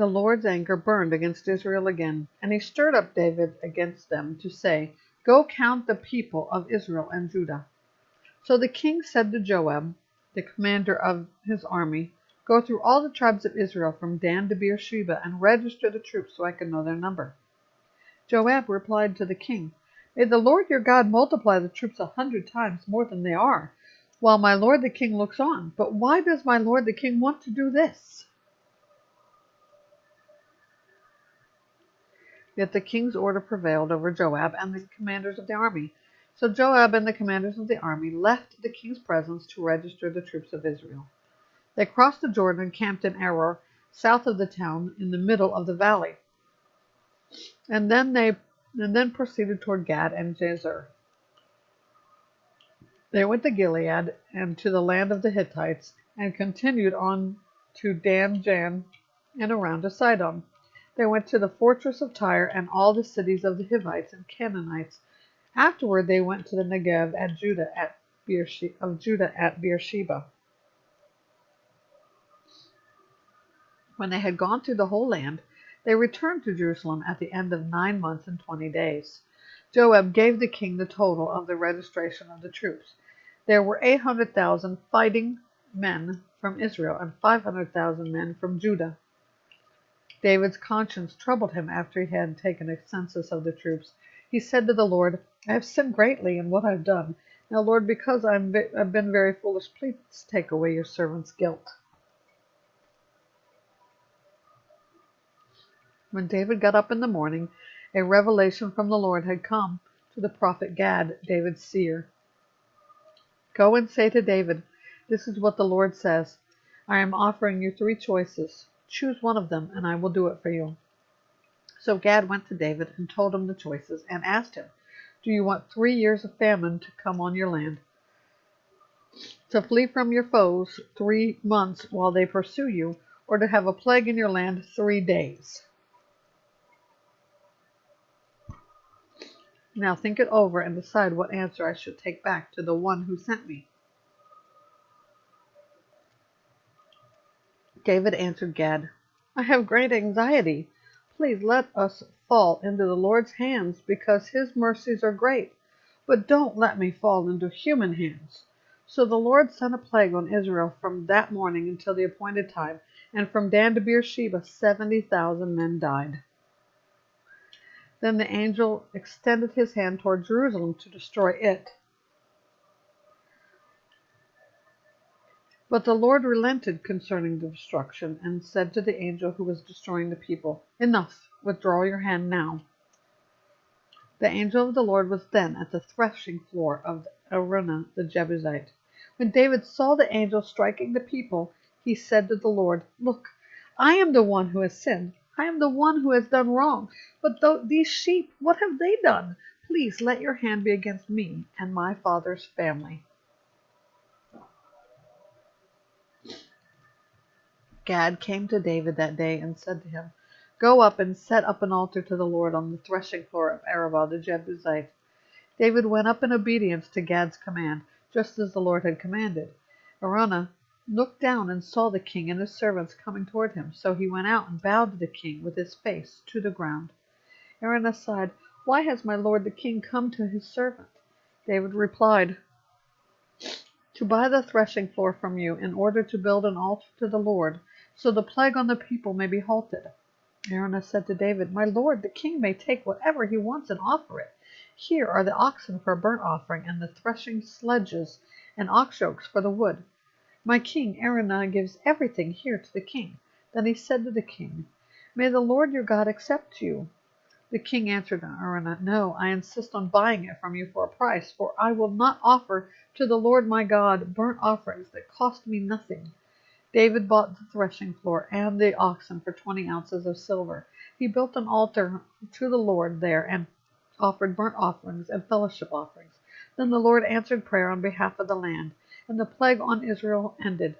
the Lord's anger burned against Israel again, and he stirred up David against them to say, "Go count the people of Israel and Judah." So the king said to Joab, the commander of his army, "Go through all the tribes of Israel from Dan to Beersheba and register the troops so I can know their number." Joab replied to the king, "May the Lord your God multiply the troops 100 times more than they are, while my lord the king looks on. But why does my lord the king want to do this?" Yet the king's order prevailed over Joab and the commanders of the army. So Joab and the commanders of the army left the king's presence to register the troops of Israel. They crossed the Jordan and camped in Aror, south of the town, in the middle of the valley. And then proceeded toward Gad and Jazer. They went to Gilead and to the land of the Hittites, and continued on to Dan Jan and around to Sidon. They went to the fortress of Tyre and all the cities of the Hivites and Canaanites. Afterward they went to the Negev of Judah at Beersheba. When they had gone through the whole land, they returned to Jerusalem at the end of 9 months and 20 days. Joab gave the king the total of the registration of the troops. There were 800,000 fighting men from Israel and 500,000 men from Judah. David's conscience troubled him after he had taken a census of the troops. He said to the Lord, "I have sinned greatly in what I have done. Now, Lord, because I've been very foolish, please take away your servant's guilt." When David got up in the morning, a revelation from the Lord had come to the prophet Gad, David's seer. "Go and say to David, 'This is what the Lord says. I am offering you 3 choices. Choose one of them, and I will do it for you.'" So Gad went to David and told him the choices, and asked him, "Do you want 3 years of famine to come on your land, to flee from your foes 3 months while they pursue you, or to have a plague in your land 3 days? Now think it over and decide what answer I should take back to the one who sent me." David answered Gad, "I have great anxiety. Please let us fall into the Lord's hands, because his mercies are great. But don't let me fall into human hands." So the Lord sent a plague on Israel from that morning until the appointed time, and from Dan to Beersheba 70,000 men died. Then the angel extended his hand toward Jerusalem to destroy it. But the Lord relented concerning the destruction, and said to the angel who was destroying the people, "Enough, withdraw your hand now." The angel of the Lord was then at the threshing floor of Araunah the Jebusite. When David saw the angel striking the people, he said to the Lord, "Look, I am the one who has sinned. I am the one who has done wrong. But these sheep, what have they done? Please let your hand be against me and my father's family." Gad came to David that day and said to him, "Go up and set up an altar to the Lord on the threshing floor of Arabah the Jebusite." David went up in obedience to Gad's command, just as the Lord had commanded. Araunah looked down and saw the king and his servants coming toward him, so he went out and bowed to the king with his face to the ground. Araunah sighed, "Why has my lord the king come to his servant?" David replied, "To buy the threshing floor from you, in order to build an altar to the Lord, so the plague on the people may be halted." Araunah said to David, "My lord, the king may take whatever he wants and offer it. Here are the oxen for a burnt offering, and the threshing sledges and ox yokes for the wood. My king, Araunah, gives everything here to the king." Then he said to the king, "May the Lord your God accept you." The king answered Araunah, "No, I insist on buying it from you for a price, for I will not offer to the Lord my God burnt offerings that cost me nothing." David bought the threshing floor and the oxen for 20 ounces of silver. He built an altar to the Lord there and offered burnt offerings and fellowship offerings. Then the Lord answered prayer on behalf of the land, and the plague on Israel ended.